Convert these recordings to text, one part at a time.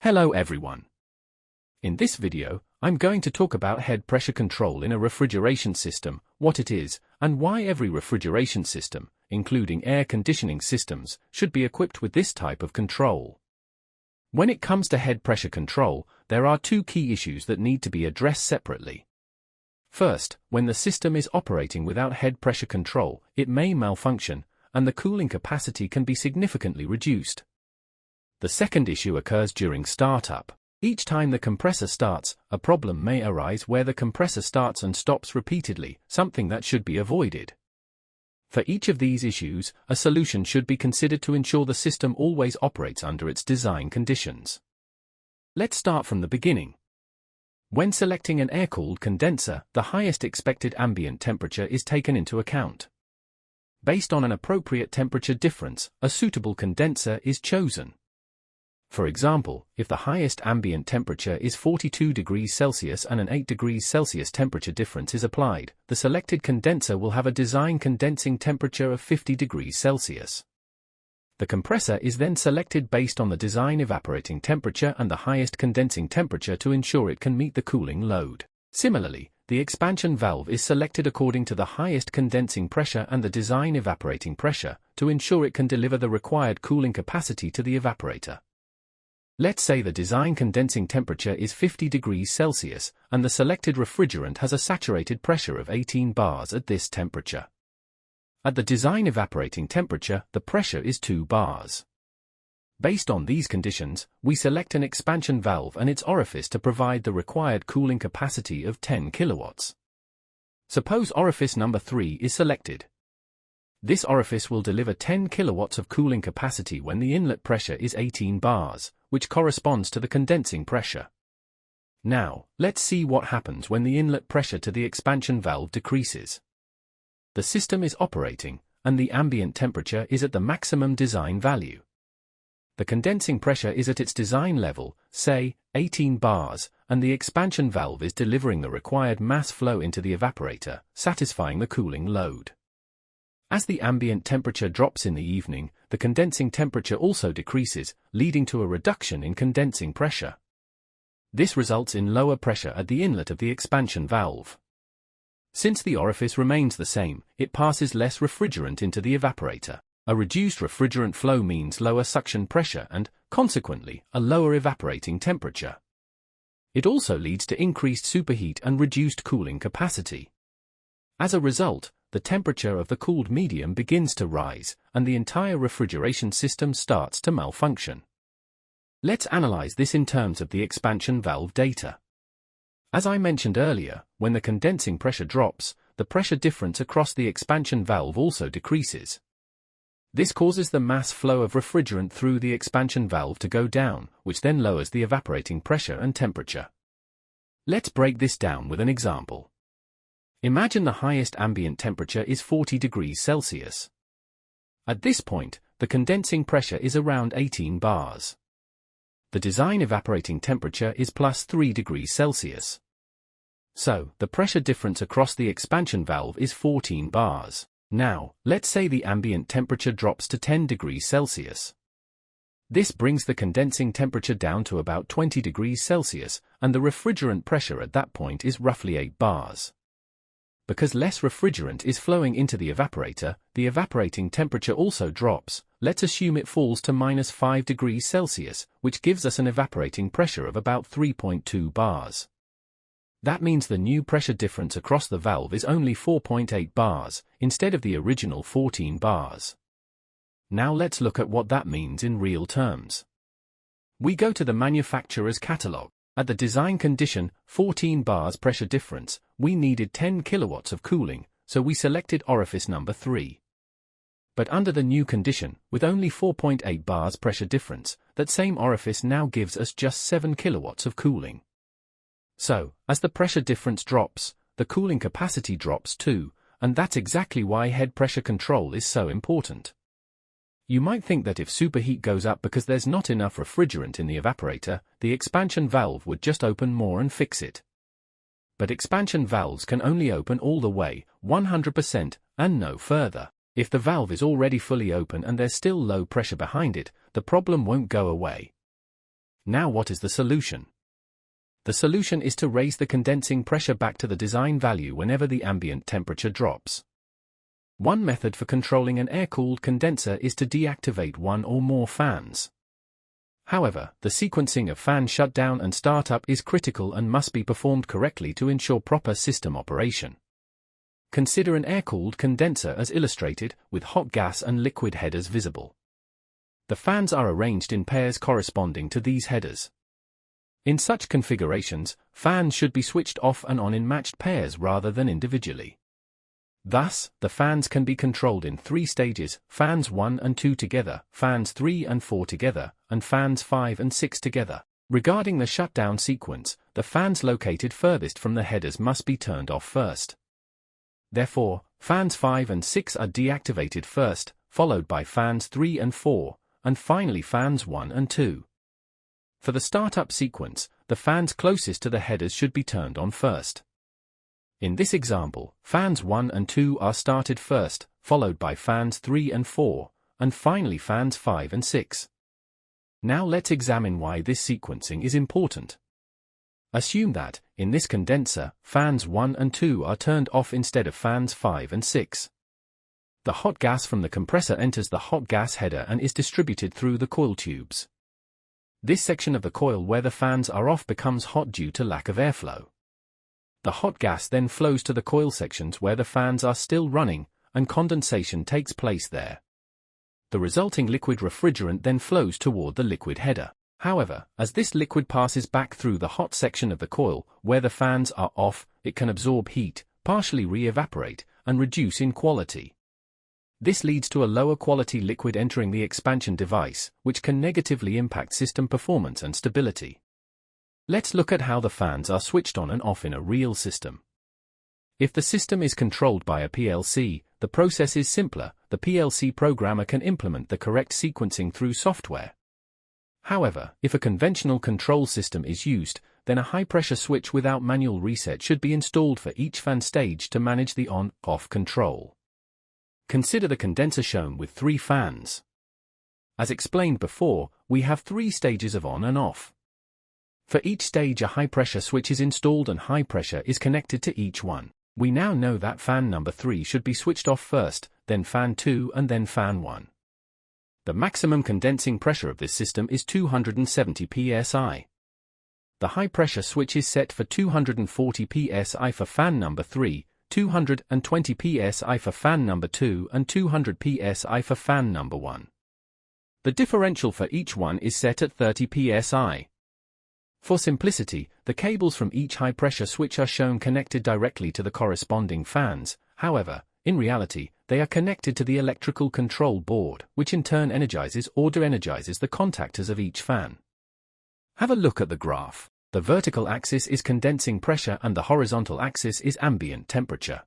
Hello everyone. In this video, I'm going to talk about head pressure control in a refrigeration system, what it is, and why every refrigeration system, including air conditioning systems, should be equipped with this type of control. When it comes to head pressure control, there are two key issues that need to be addressed separately. First, when the system is operating without head pressure control, it may malfunction, and the cooling capacity can be significantly reduced. The second issue occurs during startup. Each time the compressor starts, a problem may arise where the compressor starts and stops repeatedly, something that should be avoided. For each of these issues, a solution should be considered to ensure the system always operates under its design conditions. Let's start from the beginning. When selecting an air-cooled condenser, the highest expected ambient temperature is taken into account. Based on an appropriate temperature difference, a suitable condenser is chosen. For example, if the highest ambient temperature is 42 degrees Celsius and an 8 degrees Celsius temperature difference is applied, the selected condenser will have a design condensing temperature of 50 degrees Celsius. The compressor is then selected based on the design evaporating temperature and the highest condensing temperature to ensure it can meet the cooling load. Similarly, the expansion valve is selected according to the highest condensing pressure and the design evaporating pressure to ensure it can deliver the required cooling capacity to the evaporator. Let's say the design condensing temperature is 50 degrees Celsius, and the selected refrigerant has a saturated pressure of 18 bars at this temperature. At the design evaporating temperature, the pressure is 2 bars. Based on these conditions, we select an expansion valve and its orifice to provide the required cooling capacity of 10 kilowatts. Suppose orifice number 3 is selected. This orifice will deliver 10 kilowatts of cooling capacity when the inlet pressure is 18 bars, which corresponds to the condensing pressure. Now, let's see what happens when the inlet pressure to the expansion valve decreases. The system is operating, and the ambient temperature is at the maximum design value. The condensing pressure is at its design level, say, 18 bars, and the expansion valve is delivering the required mass flow into the evaporator, satisfying the cooling load. As the ambient temperature drops in the evening, the condensing temperature also decreases, leading to a reduction in condensing pressure. This results in lower pressure at the inlet of the expansion valve. Since the orifice remains the same, it passes less refrigerant into the evaporator. A reduced refrigerant flow means lower suction pressure and, consequently, a lower evaporating temperature. It also leads to increased superheat and reduced cooling capacity. As a result, the temperature of the cooled medium begins to rise, and the entire refrigeration system starts to malfunction. Let's analyze this in terms of the expansion valve data. As I mentioned earlier, when the condensing pressure drops, the pressure difference across the expansion valve also decreases. This causes the mass flow of refrigerant through the expansion valve to go down, which then lowers the evaporating pressure and temperature. Let's break this down with an example. Imagine the highest ambient temperature is 40 degrees Celsius. At this point, the condensing pressure is around 18 bars. The design evaporating temperature is plus 3 degrees Celsius. So, the pressure difference across the expansion valve is 14 bars. Now, let's say the ambient temperature drops to 10 degrees Celsius. This brings the condensing temperature down to about 20 degrees Celsius, and the refrigerant pressure at that point is roughly 8 bars. Because less refrigerant is flowing into the evaporator, the evaporating temperature also drops. Let's assume it falls to minus 5 degrees Celsius, which gives us an evaporating pressure of about 3.2 bars. That means the new pressure difference across the valve is only 4.8 bars, instead of the original 14 bars. Now let's look at what that means in real terms. We go to the manufacturer's catalog. At the design condition, 14 bars pressure difference, we needed 10 kilowatts of cooling, so we selected orifice number 3. But under the new condition, with only 4.8 bars pressure difference, that same orifice now gives us just 7 kilowatts of cooling. So, as the pressure difference drops, the cooling capacity drops too, and that's exactly why head pressure control is so important. You might think that if superheat goes up because there's not enough refrigerant in the evaporator, the expansion valve would just open more and fix it. But expansion valves can only open all the way, 100%, and no further. If the valve is already fully open and there's still low pressure behind it, the problem won't go away. Now what is the solution? The solution is to raise the condensing pressure back to the design value whenever the ambient temperature drops. One method for controlling an air-cooled condenser is to deactivate one or more fans. However, the sequencing of fan shutdown and startup is critical and must be performed correctly to ensure proper system operation. Consider an air-cooled condenser as illustrated, with hot gas and liquid headers visible. The fans are arranged in pairs corresponding to these headers. In such configurations, fans should be switched off and on in matched pairs rather than individually. Thus, the fans can be controlled in 3 stages: fans 1 and 2 together, fans 3 and 4 together, and fans 5 and 6 together. Regarding the shutdown sequence, the fans located furthest from the headers must be turned off first. Therefore, fans 5 and 6 are deactivated first, followed by fans 3 and 4, and finally fans 1 and 2. For the startup sequence, the fans closest to the headers should be turned on first. In this example, fans 1 and 2 are started first, followed by fans 3 and 4, and finally fans 5 and 6. Now let's examine why this sequencing is important. Assume that, in this condenser, fans 1 and 2 are turned off instead of fans 5 and 6. The hot gas from the compressor enters the hot gas header and is distributed through the coil tubes. This section of the coil where the fans are off becomes hot due to lack of airflow. The hot gas then flows to the coil sections where the fans are still running, and condensation takes place there. The resulting liquid refrigerant then flows toward the liquid header. However, as this liquid passes back through the hot section of the coil, where the fans are off, it can absorb heat, partially re-evaporate, and reduce in quality. This leads to a lower quality liquid entering the expansion device, which can negatively impact system performance and stability. Let's look at how the fans are switched on and off in a real system. If the system is controlled by a PLC, the process is simpler. The PLC programmer can implement the correct sequencing through software. However, if a conventional control system is used, then a high-pressure switch without manual reset should be installed for each fan stage to manage the on-off control. Consider the condenser shown with 3 fans. As explained before, we have 3 stages of on and off. For each stage a high-pressure switch is installed and high pressure is connected to each one. We now know that fan number 3 should be switched off first, then fan 2 and then fan 1. The maximum condensing pressure of this system is 270 psi. The high-pressure switch is set for 240 psi for fan number 3, 220 psi for fan number 2 and 200 psi for fan number 1. The differential for each one is set at 30 psi. For simplicity, the cables from each high-pressure switch are shown connected directly to the corresponding fans. However, in reality, they are connected to the electrical control board, which in turn energizes or de-energizes the contactors of each fan. Have a look at the graph. The vertical axis is condensing pressure and the horizontal axis is ambient temperature.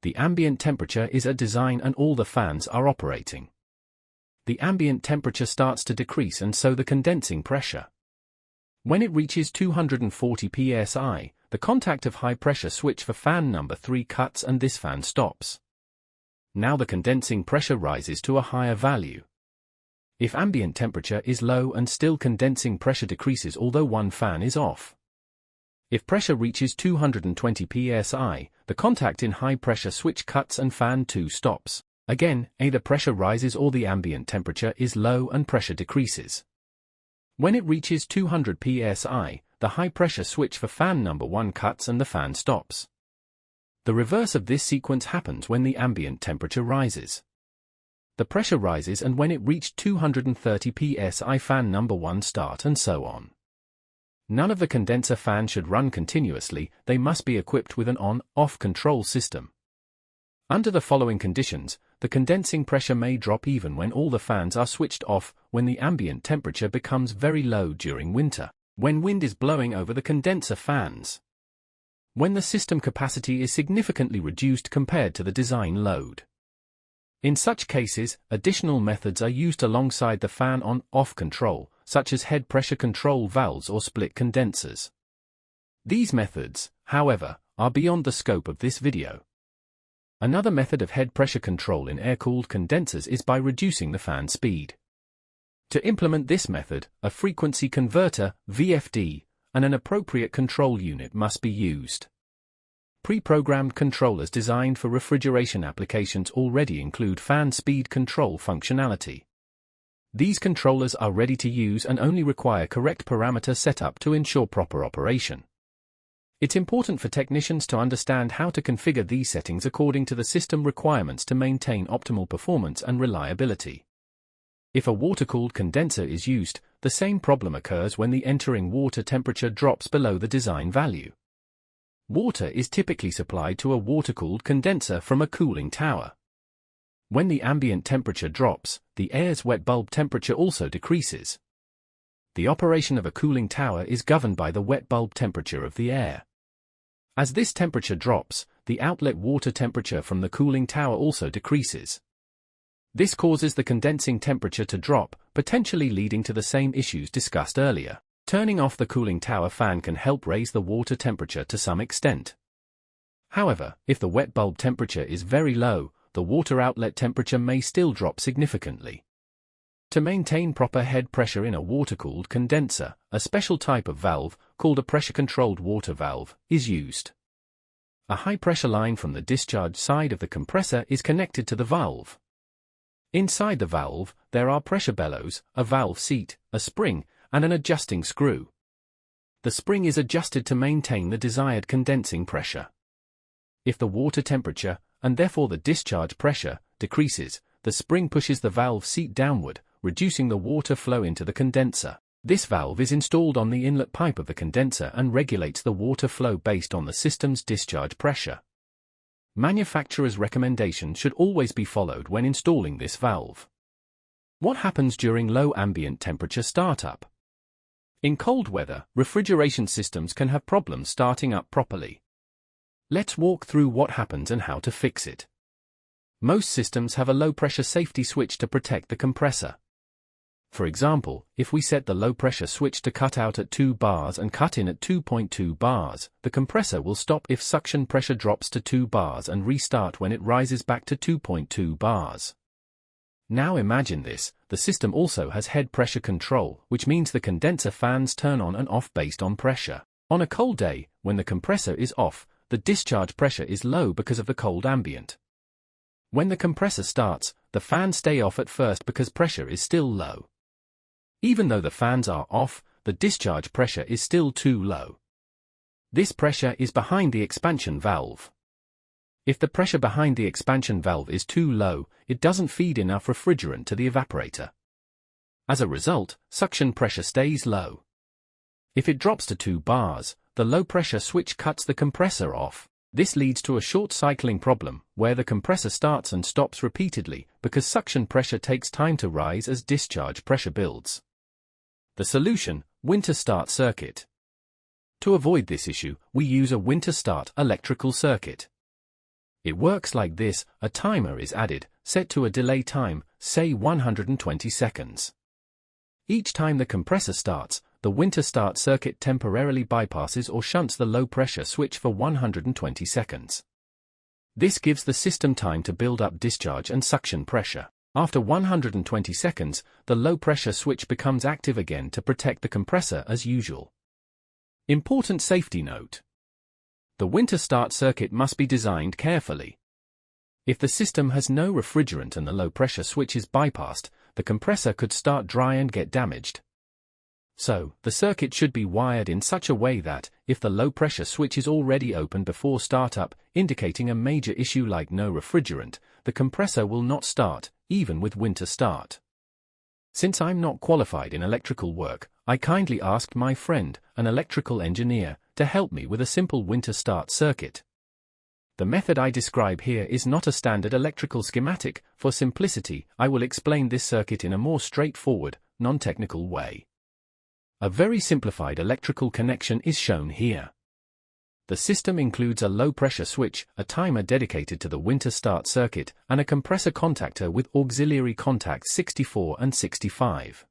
The ambient temperature is at design and all the fans are operating. The ambient temperature starts to decrease and so the condensing pressure. When it reaches 240 psi, the contact of high-pressure switch for fan number 3 cuts and this fan stops. Now the condensing pressure rises to a higher value. If ambient temperature is low and still condensing pressure decreases although one fan is off. If pressure reaches 220 psi, the contact in high-pressure switch cuts and fan 2 stops. Again, either pressure rises or the ambient temperature is low and pressure decreases. When it reaches 200 psi, the high-pressure switch for fan number 1 cuts and the fan stops. The reverse of this sequence happens when the ambient temperature rises. The pressure rises and when it reached 230 psi fan number 1 start and so on. None of the condenser fans should run continuously, they must be equipped with an on-off control system. Under the following conditions, the condensing pressure may drop even when all the fans are switched off, when the ambient temperature becomes very low during winter, when wind is blowing over the condenser fans, when the system capacity is significantly reduced compared to the design load. In such cases, additional methods are used alongside the fan on-off control, such as head pressure control valves or split condensers. These methods, however, are beyond the scope of this video. Another method of head pressure control in air-cooled condensers is by reducing the fan speed. To implement this method, a frequency converter, VFD, and an appropriate control unit must be used. Pre-programmed controllers designed for refrigeration applications already include fan speed control functionality. These controllers are ready to use and only require correct parameter setup to ensure proper operation. It's important for technicians to understand how to configure these settings according to the system requirements to maintain optimal performance and reliability. If a water-cooled condenser is used, the same problem occurs when the entering water temperature drops below the design value. Water is typically supplied to a water-cooled condenser from a cooling tower. When the ambient temperature drops, the air's wet bulb temperature also decreases. The operation of a cooling tower is governed by the wet bulb temperature of the air. As this temperature drops, the outlet water temperature from the cooling tower also decreases. This causes the condensing temperature to drop, potentially leading to the same issues discussed earlier. Turning off the cooling tower fan can help raise the water temperature to some extent. However, if the wet bulb temperature is very low, the water outlet temperature may still drop significantly. To maintain proper head pressure in a water-cooled condenser, a special type of valve, called a pressure-controlled water valve, is used. A high-pressure line from the discharge side of the compressor is connected to the valve. Inside the valve, there are pressure bellows, a valve seat, a spring, and an adjusting screw. The spring is adjusted to maintain the desired condensing pressure. If the water temperature, and therefore the discharge pressure, decreases, the spring pushes the valve seat downward, reducing the water flow into the condenser. This valve is installed on the inlet pipe of the condenser and regulates the water flow based on the system's discharge pressure. Manufacturer's recommendation should always be followed when installing this valve. What happens during low ambient temperature startup? In cold weather, refrigeration systems can have problems starting up properly. Let's walk through what happens and how to fix it. Most systems have a low-pressure safety switch to protect the compressor. For example, if we set the low-pressure switch to cut out at 2 bars and cut in at 2.2 bars, the compressor will stop if suction pressure drops to 2 bars and restart when it rises back to 2.2 bars. Now imagine this, the system also has head pressure control, which means the condenser fans turn on and off based on pressure. On a cold day, when the compressor is off, the discharge pressure is low because of the cold ambient. When the compressor starts, the fans stay off at first because pressure is still low. Even though the fans are off, the discharge pressure is still too low. This pressure is behind the expansion valve. If the pressure behind the expansion valve is too low, it doesn't feed enough refrigerant to the evaporator. As a result, suction pressure stays low. If it drops to 2 bars, the low-pressure switch cuts the compressor off. This leads to a short-cycling problem, where the compressor starts and stops repeatedly because suction pressure takes time to rise as discharge pressure builds. The solution: winter start circuit. To avoid this issue, we use a winter start electrical circuit. It works like this: a timer is added, set to a delay time, say 120 seconds. Each time the compressor starts, the winter start circuit temporarily bypasses or shunts the low-pressure switch for 120 seconds. This gives the system time to build up discharge and suction pressure. After 120 seconds, the low-pressure switch becomes active again to protect the compressor as usual. Important safety note: the winter start circuit must be designed carefully. If the system has no refrigerant and the low-pressure switch is bypassed, the compressor could start dry and get damaged. So, the circuit should be wired in such a way that, if the low-pressure switch is already open before startup, indicating a major issue like no refrigerant, the compressor will not start, even with winter start. Since I'm not qualified in electrical work, I kindly asked my friend, an electrical engineer, to help me with a simple winter start circuit. The method I describe here is not a standard electrical schematic. For simplicity, I will explain this circuit in a more straightforward, non-technical way. A very simplified electrical connection is shown here. The system includes a low-pressure switch, a timer dedicated to the winter start circuit, and a compressor contactor with auxiliary contacts 64 and 65.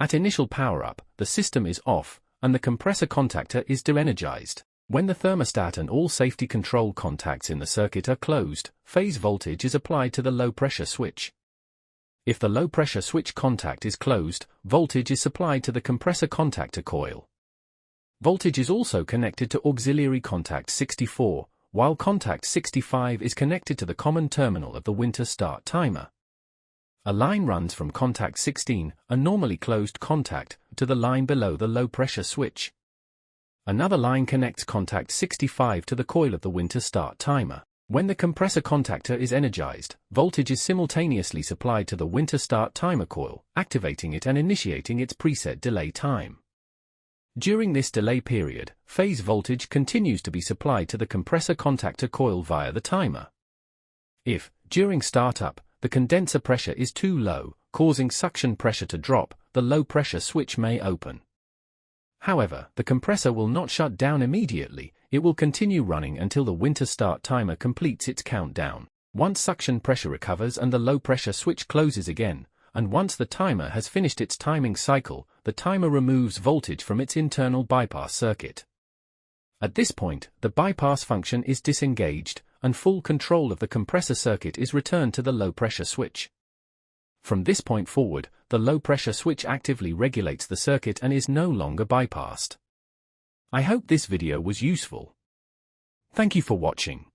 At initial power-up, the system is off, and the compressor contactor is de-energized. When the thermostat and all safety control contacts in the circuit are closed, phase voltage is applied to the low-pressure switch. If the low-pressure switch contact is closed, voltage is supplied to the compressor contactor coil. Voltage is also connected to auxiliary contact 64, while contact 65 is connected to the common terminal of the winter start timer. A line runs from contact 16, a normally closed contact, to the line below the low-pressure switch. Another line connects contact 65 to the coil of the winter start timer. When the compressor contactor is energized, voltage is simultaneously supplied to the winter start timer coil, activating it and initiating its preset delay time. During this delay period, phase voltage continues to be supplied to the compressor contactor coil via the timer. If, during startup, the condenser pressure is too low, causing suction pressure to drop, the low-pressure switch may open. However, the compressor will not shut down immediately, it will continue running until the winter start timer completes its countdown. Once suction pressure recovers and the low-pressure switch closes again, and once the timer has finished its timing cycle, the timer removes voltage from its internal bypass circuit. At this point, the bypass function is disengaged, and full control of the compressor circuit is returned to the low-pressure switch. From this point forward, the low-pressure switch actively regulates the circuit and is no longer bypassed. I hope this video was useful. Thank you for watching.